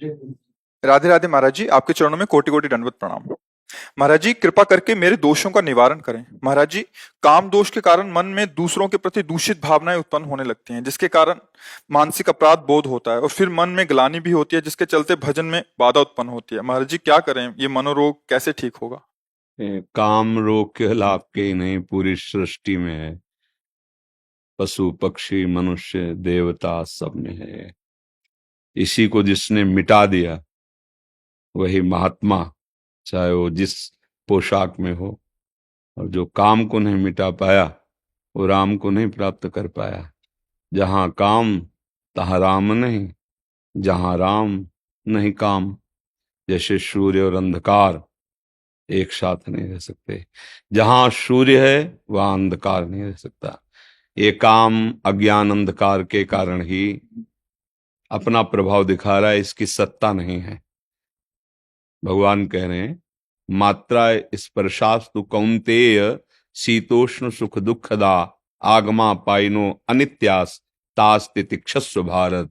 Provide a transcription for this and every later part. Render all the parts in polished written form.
राधे राधे महाराज जी, आपके चरणों में कोटि कोटि दंडवत प्रणाम। महाराज जी, कृपा करके मेरे दोषों का निवारण करें। महाराज जी, काम दोष के कारण मन में दूसरों के प्रति दूषित भावनाएं उत्पन्न होने लगती हैं, जिसके कारण मानसिक अपराध बोध होता है और फिर मन में ग्लानि भी होती है, जिसके चलते भजन में बाधा उत्पन्न होती है। महाराज जी, क्या करें? ये मनोरोग कैसे ठीक होगा? काम रोग केवल आपके ही नहीं, पूरी सृष्टि में है। पशु पक्षी मनुष्य देवता सब में है। इसी को जिसने मिटा दिया वही महात्मा, चाहे वो जिस पोशाक में हो। और जो काम को नहीं मिटा पाया वो राम को नहीं प्राप्त कर पाया। जहां काम तहां राम नहीं, जहां राम नहीं काम। जैसे सूर्य और अंधकार एक साथ नहीं रह सकते। जहां सूर्य है वहां अंधकार नहीं रह सकता। ये काम अज्ञान अंधकार के कारण ही अपना प्रभाव दिखा रहा है, इसकी सत्ता नहीं है। भगवान कह रहे हैं, मात्रा स्पर्शास्तु कौन्तेय शीतोष्ण सुख दुखदा आगमा पाइनो अनित्यास तास तितिक्षस्व भारत।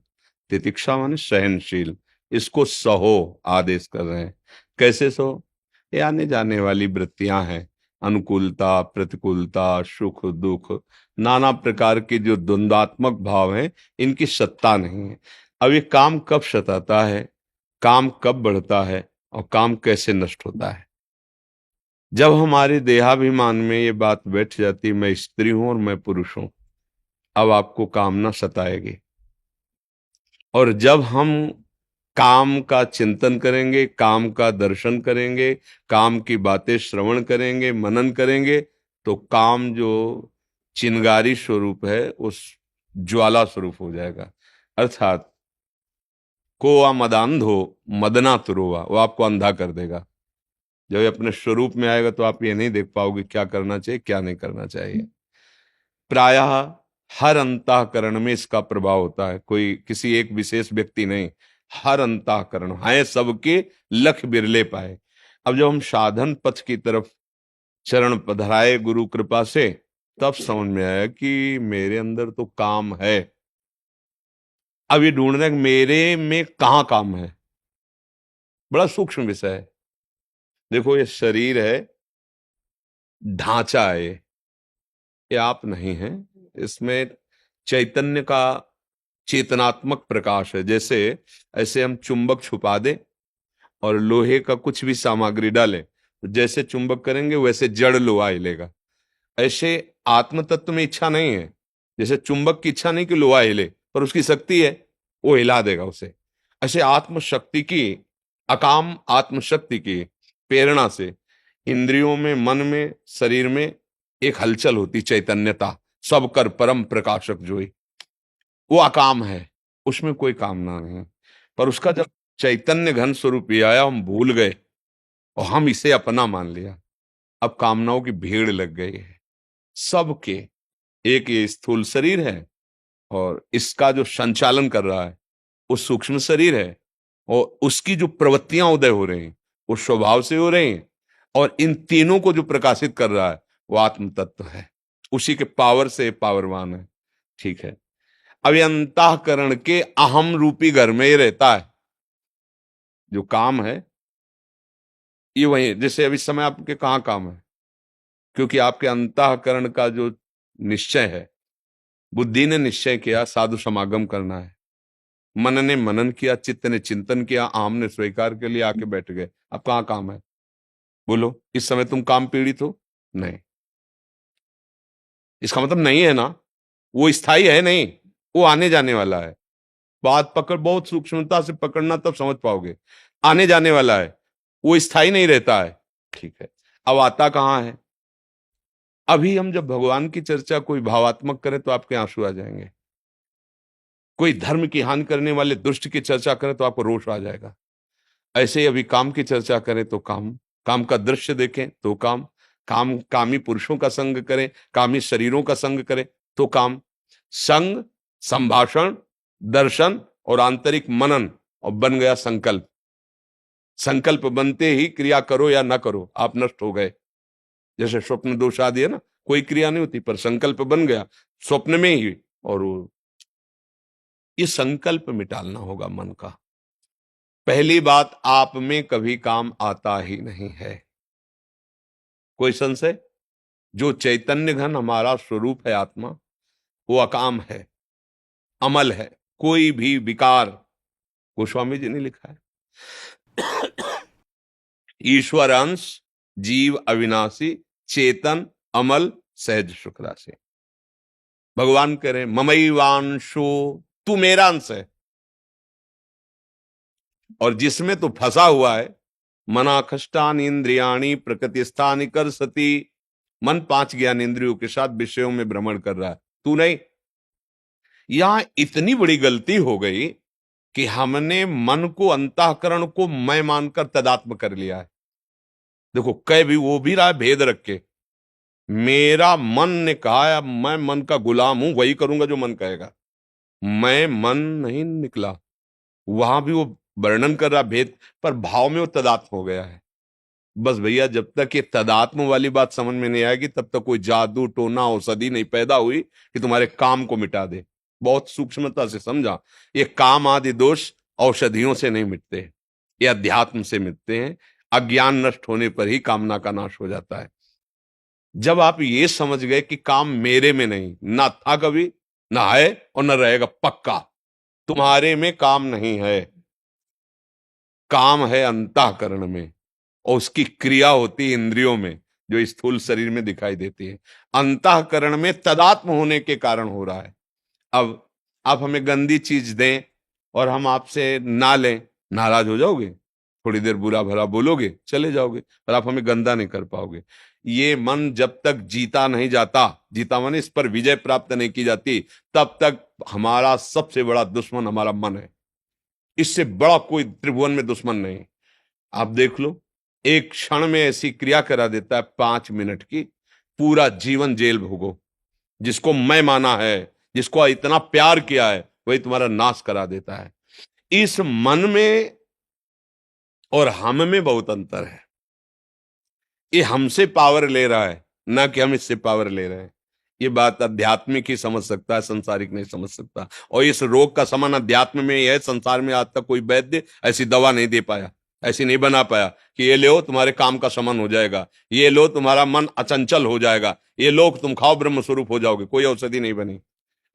तितिक्षा माने सहनशील, इसको सहो आदेश कर रहे हैं। कैसे सहो? ये आने जाने वाली वृत्तियां हैं, अनुकूलता प्रतिकूलता सुख दुख, नाना प्रकार के जो द्वंद्वात्मक भाव हैं, इनकी सत्ता नहीं है। अब ये काम कब सताता है, काम कब बढ़ता है और काम कैसे नष्ट होता है? जब हमारे देहाभिमान में ये बात बैठ जाती, मैं स्त्री हूं और मैं पुरुष हूं, अब आपको कामना सताएगी। और जब हम काम का चिंतन करेंगे, काम का दर्शन करेंगे, काम की बातें श्रवण करेंगे, मनन करेंगे, तो काम जो चिंगारी स्वरूप है उस ज्वाला स्वरूप हो जाएगा। अर्थात कोआ मदांधो मदना तुरोवा, वो आपको अंधा कर देगा। जब ये अपने स्वरूप में आएगा तो आप ये नहीं देख पाओगे क्या करना चाहिए क्या नहीं करना चाहिए। प्रायः हर अंतःकरण में इसका प्रभाव होता है, कोई किसी एक विशेष व्यक्ति नहीं, हर अंतःकरण है सबके, लख बिरले पाए। अब जब हम साधन पथ की तरफ चरण पधराए गुरु कृपा से, तब समझ में आया कि मेरे अंदर तो काम है। अब ये ढूंढ रहे हैं कि मेरे में कहाँ काम है। बड़ा सूक्ष्म विषय है। देखो, ये शरीर है, ढांचा है, ये आप नहीं है। इसमें चैतन्य का चेतनात्मक प्रकाश है। जैसे ऐसे हम चुंबक छुपा दें और लोहे का कुछ भी सामग्री डालें, तो जैसे चुंबक करेंगे वैसे जड़ लोहा हिलेगा। ऐसे आत्म तत्व में इच्छा नहीं है। जैसे चुंबक की इच्छा नहीं कि लोहा हिले, पर उसकी शक्ति है, वो हिला देगा उसे। ऐसे आत्मशक्ति की, अकाम आत्मशक्ति की प्रेरणा से इंद्रियों में, मन में, शरीर में एक हलचल होती, चैतन्यता। सब कर परम प्रकाशक जोई, वो अकाम है, उसमें कोई कामना नहीं। पर उसका जब चैतन्य घन स्वरूप ये आया, हम भूल गए और हम इसे अपना मान लिया। अब कामनाओं की भीड़ लग गई है सबके। एक ये स्थूल शरीर है और इसका जो संचालन कर रहा है वो सूक्ष्म शरीर है, और उसकी जो प्रवृत्तियां उदय हो रही हैं वो स्वभाव से हो रही हैं, और इन तीनों को जो प्रकाशित कर रहा है वो आत्म तत्व है। उसी के पावर से पावरवान है। ठीक है। अब ये अंतःकरण के अहम रूपी घर में ही रहता है। जो काम है ये वही, जैसे अभी समय आपके कहाँ काम है, क्योंकि आपके अंतःकरण का जो निश्चय है, बुद्धि ने निश्चय किया साधु समागम करना है, मन ने मनन किया, चित्त ने चिंतन किया, आम ने स्वीकार के लिए आके बैठ गए। अब कहाँ काम है? बोलो, इस समय तुम काम पीड़ित हो? नहीं। इसका मतलब नहीं है ना, वो स्थायी है नहीं, वो आने जाने वाला है। बात पकड़, बहुत सूक्ष्मता से पकड़ना, तब समझ पाओगे। आने जाने वाला है, वो स्थायी नहीं रहता है। ठीक है। अब आता कहाँ है? अभी हम जब भगवान की चर्चा कोई भावात्मक करें तो आपके आंसू आ जाएंगे। कोई धर्म की हानि करने वाले दुष्ट की चर्चा करें तो आपको रोष आ जाएगा। ऐसे ही अभी काम की चर्चा करें तो काम, काम का दृश्य देखें तो काम, काम कामी पुरुषों का संग करें, कामी शरीरों का संग करें तो काम। संग, संभाषण, दर्शन और आंतरिक मनन, और बन गया संकल्प। संकल्प बनते ही क्रिया करो या ना करो, आप नष्ट हो गए। जैसे स्वप्न दोष आदि है ना, कोई क्रिया नहीं होती पर संकल्प बन गया स्वप्न में ही। और ये संकल्प मिटालना होगा मन का। पहली बात, आप में कभी काम आता ही नहीं है। कोई संशय? जो चैतन्य घन हमारा स्वरूप है आत्मा, वो अकाम है, अमल है, कोई भी विकार, गोस्वामी जी ने लिखा है, ईश्वर अंश, जीव अविनाशी, चेतन, अमल, सहज सुख राशि। भगवान कह रहे ममैवांशो, तू मेरा अंश है, और जिसमें तू फंसा हुआ है, मना खष्टान इंद्रियाणी प्रकृति स्थानी कर सती, मन 5 ज्ञान इंद्रियों के साथ विषयों में भ्रमण कर रहा है, तू नहीं। यहां इतनी बड़ी गलती हो गई कि हमने मन को, अंतःकरण को मैं मानकर तदात्म कर लिया है। देखो, कह भी वो भी रहा है भेद रख के, मेरा मन ने कहा है, अब मैं मन का गुलाम हूं, वही करूंगा जो मन कहेगा। मैं मन नहीं निकला, वहां भी वो वर्णन कर रहा भेद, पर भाव में वो तदात्म हो गया है। बस भैया, जब तक ये तदात्म वाली बात समझ में नहीं आएगी, तब तक कोई जादू टोना औषधि नहीं पैदा हुई कि तुम्हारे काम को मिटा दे। बहुत सूक्ष्मता से समझा, ये काम आदि दोष औषधियों से नहीं मिटते, ये अध्यात्म से मिटते हैं। अज्ञान नष्ट होने पर ही कामना का नाश हो जाता है। जब आप ये समझ गए कि काम मेरे में नहीं, ना था कभी, ना है और ना रहेगा, पक्का तुम्हारे में काम नहीं है, काम है अंतःकरण में, और उसकी क्रिया होती है इंद्रियों में, जो स्थूल शरीर में दिखाई देती है। अंतःकरण में तदात्म होने के कारण हो रहा है। अब आप हमें गंदी चीज दें और हम आपसे ना लें, नाराज हो जाओगे, थोड़ी देर बुरा भला बोलोगे, चले जाओगे, पर आप हमें गंदा नहीं कर पाओगे। ये मन जब तक जीता नहीं जाता, जीता माने इस पर विजय प्राप्त नहीं की जाती, तब तक हमारा सबसे बड़ा दुश्मन हमारा मन है। इससे बड़ा कोई त्रिभुवन में दुश्मन नहीं। आप देख लो, एक क्षण में ऐसी क्रिया करा देता है 5 मिनट की, पूरा जीवन जेल भोगो। जिसको मैं माना है, जिसको इतना प्यार किया है, वही तुम्हारा नाश करा देता है। इस मन में और हम में बहुत अंतर है। ये हमसे पावर ले रहा है, ना कि हम इससे पावर ले रहे हैं। ये बात आध्यात्मिक ही समझ सकता है, संसारिक नहीं समझ सकता। और इस रोग का समान अध्यात्म में ही है। संसार में आज तक कोई वैद्य ऐसी दवा नहीं दे पाया, ऐसी नहीं बना पाया कि ये लो तुम्हारे काम का समान हो जाएगा, ये लो तुम्हारा मन अचंचल हो जाएगा, ये लो तुम खाओ ब्रह्म स्वरूप हो जाओगे। कोई औषधि नहीं बनी।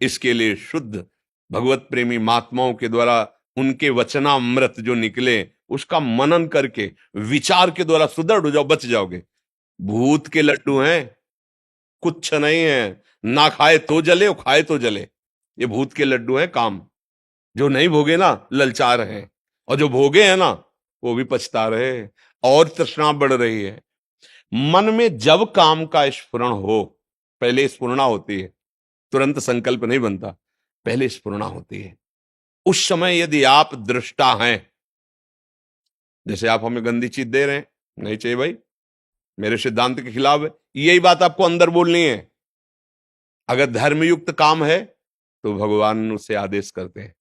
इसके लिए शुद्ध भगवत प्रेमी महात्माओं के द्वारा उनके वचनामृत जो निकले, उसका मनन करके विचार के द्वारा सुदृढ़ हो जाओ, बच जाओगे। भूत के लड्डू हैं, कुछ नहीं है, ना खाए तो जले और खाए तो जले। ये भूत के लड्डू हैं काम। जो नहीं भोगे ना, ललचा रहे हैं, और जो भोगे हैं ना, वो भी पछता रहे हैं, और तृष्णा बढ़ रही है। मन में जब काम का स्फुरण हो, पहले स्फुरणा होती है, तुरंत संकल्प नहीं बनता, पहले स्फुरणा होती है। उस समय यदि आप दृष्टा हैं, जैसे आप हमें गंदी चीज दे रहे हैं, नहीं चाहिए भाई, मेरे सिद्धांत के खिलाफ है, यही बात आपको अंदर बोलनी है। अगर धर्मयुक्त काम है तो भगवान उसे आदेश करते हैं।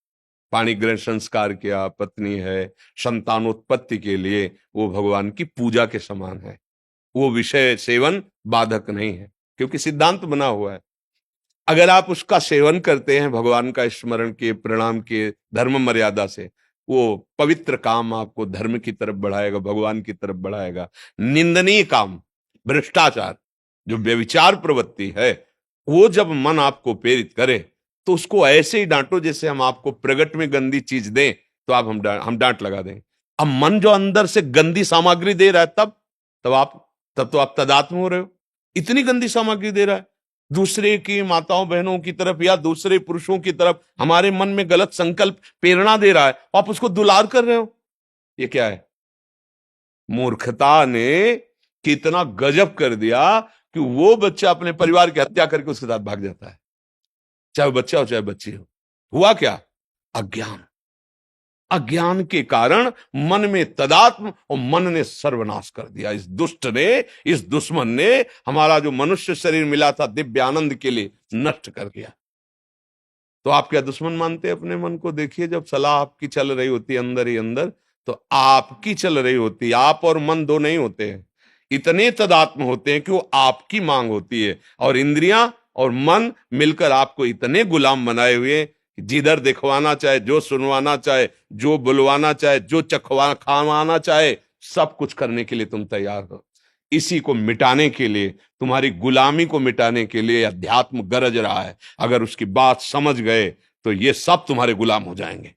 पाणी ग्रहण संस्कार किया, पत्नी है, संतानोत्पत्ति के लिए वो भगवान की पूजा के समान है। वो विषय सेवन बाधक नहीं है, क्योंकि सिद्धांत बना हुआ है। अगर आप उसका सेवन करते हैं, भगवान का स्मरण किए, प्रणाम किए, धर्म मर्यादा से, वो पवित्र काम आपको धर्म की तरफ बढ़ाएगा, भगवान की तरफ बढ़ाएगा। निंदनीय काम, भ्रष्टाचार, जो व्यभिचार प्रवृत्ति है, वो जब मन आपको प्रेरित करे, तो उसको ऐसे ही डांटो जैसे हम आपको प्रगट में गंदी चीज दें तो आप हम डांट लगा दें। अब मन जो अंदर से गंदी सामग्री दे रहा है, तब तो आप तदात्म हो रहे हो। इतनी गंदी सामग्री दे रहा है, दूसरे की माताओं बहनों की तरफ या दूसरे पुरुषों की तरफ हमारे मन में गलत संकल्प प्रेरणा दे रहा है, आप उसको दुलार कर रहे हो। ये क्या है? मूर्खता ने कितना गजब कर दिया कि वो बच्चा अपने परिवार की हत्या करके उसके साथ भाग जाता है, चाहे वो बच्चा हो चाहे बच्ची हो। हुआ क्या? अज्ञान। अज्ञान के कारण मन में तदात्म, और मन ने सर्वनाश कर दिया। इस दुष्ट ने, इस दुश्मन ने हमारा जो मनुष्य शरीर मिला था दिव्य आनंद के लिए, नष्ट कर दिया। तो आप क्या दुश्मन मानते हैं अपने मन को? देखिए, जब सलाह आपकी चल रही होती है अंदर ही अंदर, तो आपकी चल रही होती है। आप और मन दो नहीं होते हैं, इतने तदात्म होते हैं कि वो आपकी मांग होती है, और इंद्रियां और मन मिलकर आपको इतने गुलाम बनाए हुए जिधर दिखवाना चाहे, जो सुनवाना चाहे, जो बुलवाना चाहे, जो चखवा खावाना चाहे, सब कुछ करने के लिए तुम तैयार हो। इसी को मिटाने के लिए, तुम्हारी गुलामी को मिटाने के लिए अध्यात्म गरज रहा है। अगर उसकी बात समझ गए तो ये सब तुम्हारे गुलाम हो जाएंगे।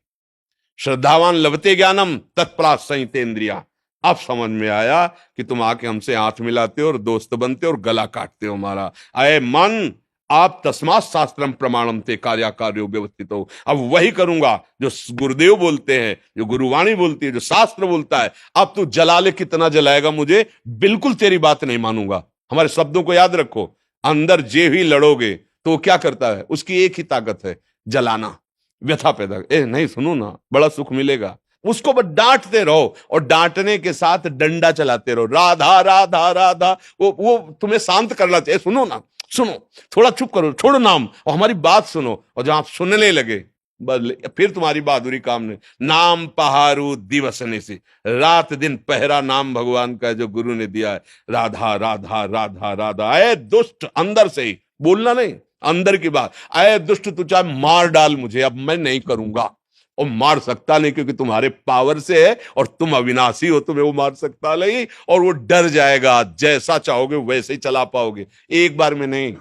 श्रद्धावान लभते ज्ञानम तत्परात संहितेन्द्रिया। अब समझ में आया कि तुम आके हमसे हाथ मिलाते हो और दोस्त बनते हो और गला काटते हो हमारा। अय मन, आप तस्मात् शास्त्रम प्रमाणम ते कार्याकार्यो व्यवस्थित हो। अब वही करूंगा जो गुरुदेव बोलते हैं, जो गुरुवाणी बोलती है, जो शास्त्र बोलता है। अब तू जला ले, कितना जलाएगा मुझे, बिल्कुल तेरी बात नहीं मानूंगा। हमारे शब्दों को याद रखो। अंदर जे भी लड़ोगे तो वो क्या करता है, उसकी एक ही ताकत है, जलाना, व्यथा पैदा। नहीं सुनो ना, बड़ा सुख मिलेगा। उसको बस डांटते रहो और डांटने के साथ डंडा चलाते रहो, राधा राधा राधा। वो तुम्हें शांत करना चाहिए। सुनो ना, सुनो, थोड़ा चुप करो, छोड़ो नाम और हमारी बात सुनो। और जब आप सुनने लगे बस फिर तुम्हारी बहादुरी काम नहीं। नाम पहारू दिवसने से, रात दिन पहरा नाम भगवान का जो गुरु ने दिया है। राधा राधा राधा राधा। अय दुष्ट, अंदर से ही बोलना नहीं, अंदर की बात। अय दुष्ट, तू चाहे मार डाल मुझे, अब मैं नहीं करूंगा। और मार सकता नहीं, क्योंकि तुम्हारे पावर से है और तुम अविनाशी हो, तुम्हें वो मार सकता नहीं। और वो डर जाएगा, जैसा चाहोगे वैसे ही चला पाओगे, एक बार में नहीं।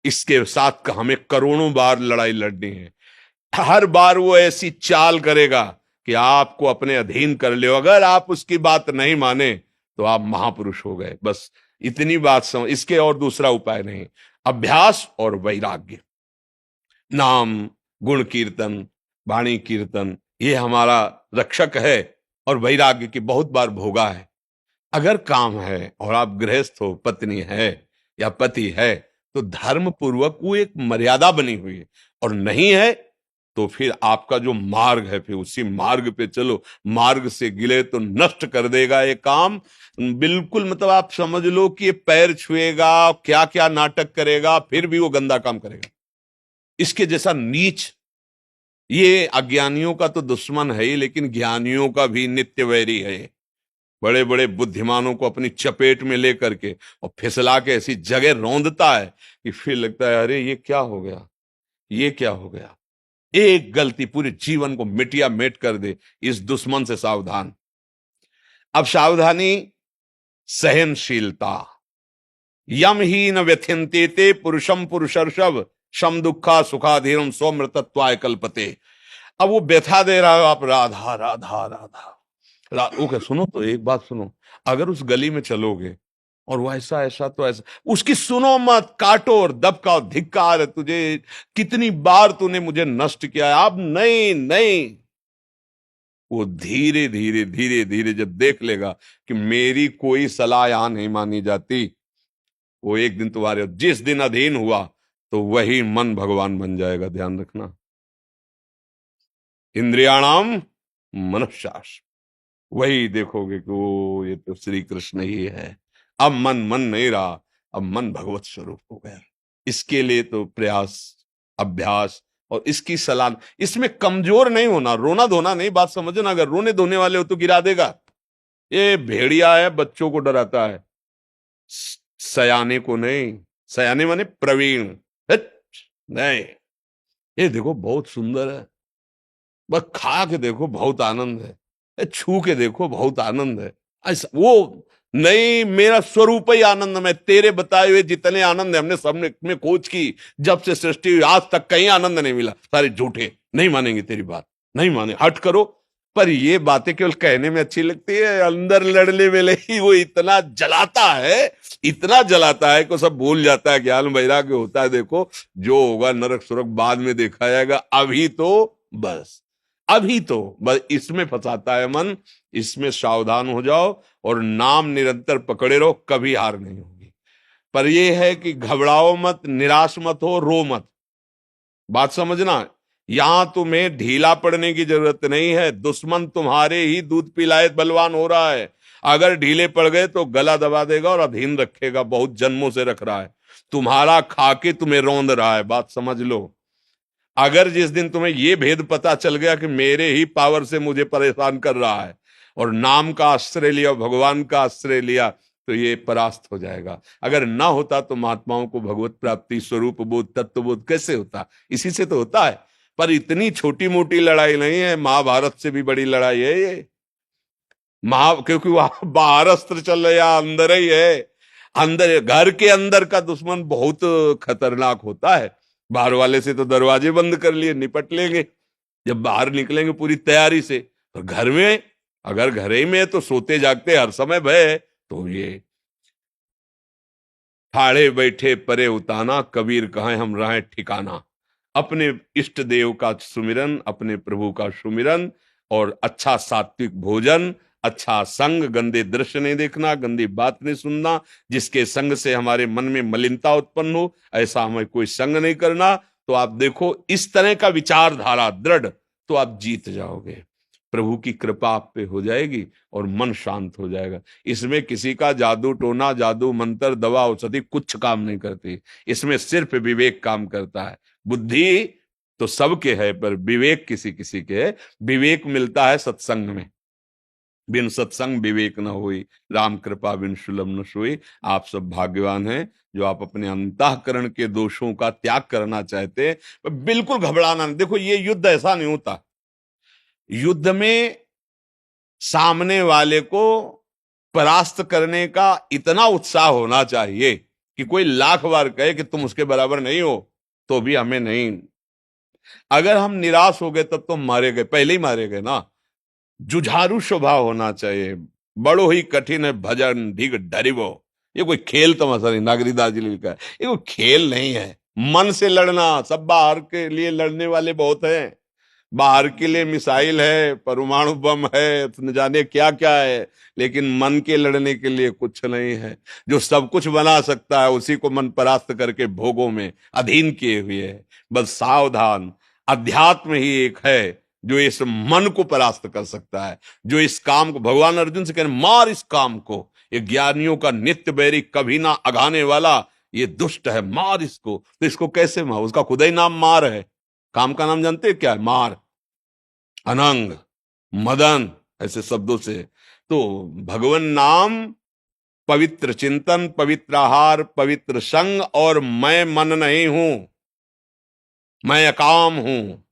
इसके साथ हमें करोड़ों बार लड़ाई लड़नी है। हर बार वो ऐसी चाल करेगा कि आपको अपने अधीन कर ले। अगर आप उसकी बात नहीं माने तो आप महापुरुष हो गए। बस इतनी बात समझ, इसके और दूसरा उपाय नहीं। अभ्यास और वैराग्य, नाम, गुण कीर्तन, वाणी कीर्तन, ये हमारा रक्षक है। और वैराग्य की बहुत बार भोगा है। अगर काम है और आप गृहस्थ हो, पत्नी है या पति है, तो धर्म पूर्वक वो एक मर्यादा बनी हुई है। और नहीं है तो फिर आपका जो मार्ग है, फिर उसी मार्ग पे चलो। मार्ग से गिले तो नष्ट कर देगा ये काम। बिल्कुल, मतलब आप समझ लो कि ये पैर छुएगा, क्या क्या नाटक करेगा, फिर भी वो गंदा काम करेगा। इसके जैसा नीच, ये अज्ञानियों का तो दुश्मन है ही, लेकिन ज्ञानियों का भी नित्य वैरी है। बड़े बड़े बुद्धिमानों को अपनी चपेट में लेकर के और फिसला के ऐसी जगह रौंदता है कि फिर लगता है अरे ये क्या हो गया, ये क्या हो गया। एक गलती पूरे जीवन को मिटिया मेट कर दे। इस दुश्मन से सावधान। अब सावधानी, सहनशीलता। यम ही न व्यथियन्ते ते पुरुषम पुरुषर्षभ शम दुखा सुखाधीरम स्वमृतत्वाय कल्पते। अब वो व्यथा दे रहा है, आप राधा राधा राधा ओके। सुनो तो एक बात सुनो, अगर उस गली में चलोगे और वो ऐसा ऐसा तो ऐसा, उसकी सुनो मत, काटो और दबकाओ। धिक्कार है तुझे, कितनी बार तूने मुझे नष्ट किया है। अब नहीं नहीं। वो धीरे धीरे धीरे धीरे जब देख लेगा कि मेरी कोई सलाह यहां नहीं मानी जाती, वो एक दिन तुम्हारे, जिस दिन अधीन हुआ तो वही मन भगवान बन जाएगा। ध्यान रखना। इंद्रियाणाम मनश्शास, वही देखोगे कि वो ये तो श्री कृष्ण ही है। अब मन नहीं रहा, अब मन भगवत स्वरूप हो गया। इसके लिए तो प्रयास, अभ्यास और इसकी सलाह। इसमें कमजोर नहीं होना, रोना धोना नहीं, बात समझना। अगर रोने धोने वाले हो तो गिरा देगा। ये भेड़िया है, बच्चों को डराता है, सयाने को नहीं। सयाने माने प्रवीण। नहीं, ये देखो बहुत सुंदर है, बस खा के देखो बहुत आनंद है, छू के देखो बहुत आनंद है। ऐसा वो नहीं, मेरा स्वरूप ही आनंद में। तेरे बताए हुए जितने आनंद है, हमने सबने में खोज की, जब से सृष्टि हुई आज तक कहीं आनंद नहीं मिला। सारे झूठे, नहीं मानेंगे तेरी बात, नहीं माने, हट करो। पर ये बातें केवल कहने में अच्छी लगती है, अंदर लड़ने में ही वो इतना जलाता है, इतना जलाता है कि सब भूल जाता है। ज्ञान वैराग्य होता है। देखो जो होगा नरक सुरक बाद में देखा जाएगा, अभी तो बस, अभी तो बस इसमें फंसाता है मन। इसमें सावधान हो जाओ और नाम निरंतर पकड़े रहो, कभी हार नहीं होगी। पर यह है कि घबराओ मत, निराश मत हो, रो मत। बात समझना, यहां तुम्हें ढीला पड़ने की जरूरत नहीं है। दुश्मन तुम्हारे ही दूध पिलाए बलवान हो रहा है। अगर ढीले पड़ गए तो गला दबा देगा और अधीन रखेगा। बहुत जन्मों से रख रहा है, तुम्हारा खाके तुम्हें रौंद रहा है। बात समझ लो। अगर जिस दिन तुम्हें यह भेद पता चल गया कि मेरे ही पावर से मुझे परेशान कर रहा है, और नाम का आश्रय लिया, भगवान का आश्रय लिया, तो ये परास्त हो जाएगा। अगर ना होता तो महात्माओं को भगवत प्राप्ति, स्वरूप बोध, तत्व बोध कैसे होता? इसी से तो होता है। पर इतनी छोटी मोटी लड़ाई नहीं है, महाभारत से भी बड़ी लड़ाई है ये। क्योंकि वहां बाहर अस्त्र चल रहे या अंदर ही है। अंदर, घर के अंदर का दुश्मन बहुत खतरनाक होता है। बाहर वाले से तो दरवाजे बंद कर लिए, निपट लेंगे, जब बाहर निकलेंगे पूरी तैयारी से। और घर में, अगर घर ही में है तो सोते जागते हर समय भय है। तो ये ठाड़े बैठे परे उताना, कबीर कहे हम रहें ठिकाना। अपने इष्ट देव का सुमिरन, अपने प्रभु का सुमिरन, और अच्छा सात्विक भोजन, अच्छा संग, गंदे दृश्य नहीं देखना, गंदी बात नहीं सुनना, जिसके संग से हमारे मन में मलिनता उत्पन्न हो ऐसा हमें कोई संग नहीं करना। तो आप देखो इस तरह का विचारधारा दृढ़, तो आप जीत जाओगे, प्रभु की कृपा आप पे हो जाएगी और मन शांत हो जाएगा। इसमें किसी का जादू टोना, जादू मंत्र, दवा औषधि कुछ काम नहीं करती। इसमें सिर्फ विवेक काम करता है। बुद्धि तो सबके है, पर विवेक किसी किसी के है। विवेक मिलता है सत्संग में। बिन सत्संग विवेक न हुई, राम कृपा बिन सुलभ न सोई। आप सब भाग्यवान हैं जो आप अपने अंतःकरण के दोषों का त्याग करना चाहते हैं। बिल्कुल घबराना नहीं। देखो ये युद्ध ऐसा नहीं होता, युद्ध में सामने वाले को परास्त करने का इतना उत्साह होना चाहिए कि कोई लाख बार कहे कि तुम उसके बराबर नहीं हो तो भी हमें नहीं। अगर हम निराश हो गए तब तो मारे गए, पहले ही मारे गए ना। जुझारू स्वभाव होना चाहिए। बड़ो ही कठिन है भजन ढिग डरिवो। ये कोई खेल तमाशा नहीं, नागरीदास जी ने लिखा है, ये कोई खेल नहीं है। मन से लड़ना, सब बाहर के लिए लड़ने वाले बहुत हैं, बाहर के लिए मिसाइल है, परमाणु बम है, न जाने क्या क्या है, लेकिन मन के लड़ने के लिए कुछ नहीं है। जो सब कुछ बना सकता है उसी को मन परास्त करके भोगों में अधीन किए हुए है। बस सावधान, अध्यात्म ही एक है जो इस मन को परास्त कर सकता है, जो इस काम को, भगवान अर्जुन से कह रहे मार इस काम को, ये ज्ञानियों का नित्य बैरी, कभी ना अघाने वाला, ये दुष्ट है, मार इसको। तो इसको कैसे मार? उसका खुदा ही नाम मार है। काम का नाम जानते हैं क्या है? मार, अनंग, मदन, ऐसे शब्दों से। तो भगवान नाम, पवित्र चिंतन, पवित्र आहार, पवित्र संग, और मैं मन नहीं हूं, मैं अकाम हूं।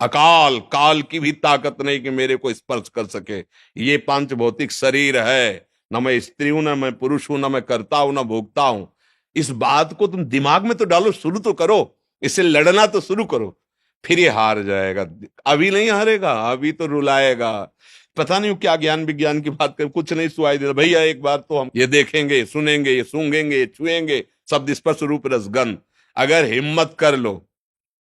अकाल, काल की भी ताकत नहीं कि मेरे को स्पर्श कर सके। ये पांच भौतिक शरीर है, न मैं स्त्री हूं, न मैं पुरुष हूं, न मैं करता हूं, न भोगता हूं। इस बात को तुम दिमाग में तो डालो, शुरू तो करो, इससे लड़ना तो शुरू करो, फिर ये हार जाएगा। अभी नहीं हारेगा, अभी तो रुलाएगा। पता नहीं क्या ज्ञान विज्ञान की बात कर, कुछ नहीं सुनाई देता भैया। एक बार तो हम ये देखेंगे, सुनेंगे, ये सूंघेंगे, छुएंगे, शब्द स्पर्श रूप रसगंध। अगर हिम्मत कर लो,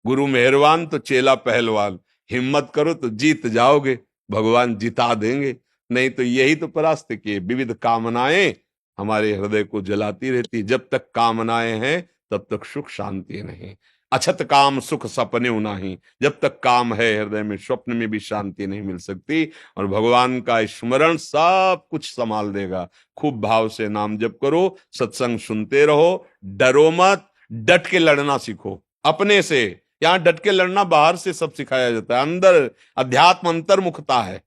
गुरु मेहरबान तो चेला पहलवान, हिम्मत करो तो जीत जाओगे, भगवान जिता देंगे। नहीं तो यही तो परास्त किए, विविध कामनाएं हमारे हृदय को जलाती रहती। जब तक कामनाएं हैं तब तक सुख शांति नहीं। अछत काम सुख सपने नहीं, जब तक काम है हृदय में स्वप्न में भी शांति नहीं मिल सकती। और भगवान का स्मरण सब कुछ संभाल देगा। खूब भाव से नाम जप करो, सत्संग सुनते रहो, डरो मत, डट के लड़ना सीखो अपने से। यहां डट के लड़ना बाहर से सब सिखाया जाता है, अंदर अध्यात्म अंतर्मुखता है।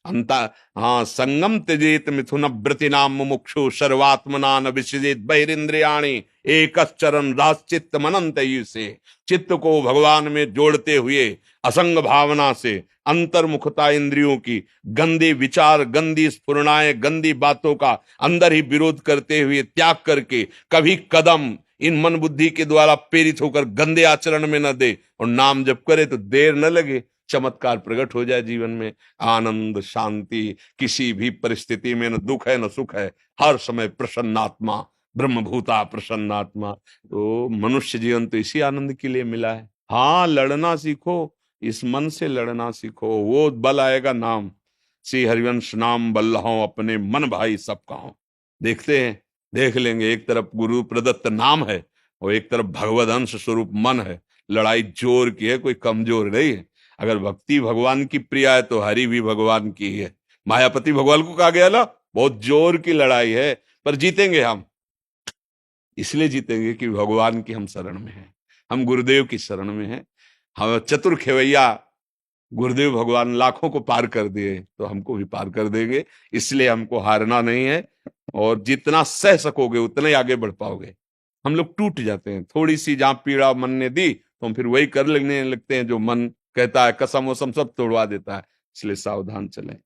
अंता हाँ, संगम त्यजेत मिथुन व्रति नाम मुमुक्षु सर्वात्मना न विसृजेत बहिरिंद्रियाणि एकश्चरन राश्चित्त मनंत से। चित्त को भगवान में जोड़ते हुए असंग भावना से, अंतर्मुखता इंद्रियों की, गंदे विचार, गंदी स्फुरणाएं, गंदी बातों का अंदर ही विरोध करते हुए त्याग करके कभी कदम इन मन बुद्धि के द्वारा प्रेरित होकर गंदे आचरण में न दे, और नाम जप करे तो देर न लगे, चमत्कार प्रकट हो जाए जीवन में। आनंद, शांति, किसी भी परिस्थिति में न दुख है न सुख है, हर समय प्रसन्नात्मा, ब्रह्मभूता प्रसन्नात्मा। तो मनुष्य जीवन तो इसी आनंद के लिए मिला है। हाँ, लड़ना सीखो, इस मन से लड़ना सीखो, वो बल आएगा नाम। श्री हरिवंश नाम बल्लहों अपने मन भाई सबका हो। देखते हैं, देख लेंगे, एक तरफ गुरु प्रदत्त नाम है और एक तरफ भगवद अंश स्वरूप मन है। लड़ाई जोर की है, कोई कमजोर नहीं है। अगर भक्ति भगवान की प्रिय है तो हरि भी भगवान की ही है। मायापति भगवान को कहा गया ना, बहुत जोर की लड़ाई है, पर जीतेंगे हम। इसलिए जीतेंगे कि भगवान की हम शरण में हैं, हम गुरुदेव की शरण में हैं। हम चतुर खेवैया गुरुदेव भगवान लाखों को पार कर दिए तो हमको भी पार कर देंगे। इसलिए हमको हारना नहीं है, और जितना सह सकोगे उतना ही आगे बढ़ पाओगे। हम लोग टूट जाते हैं, थोड़ी सी जहां पीड़ा मन ने दी तो हम फिर वही कर लेने लगते हैं जो मन कहता है, कसम वसम सब तोड़वा देता है। इसलिए सावधान चलें।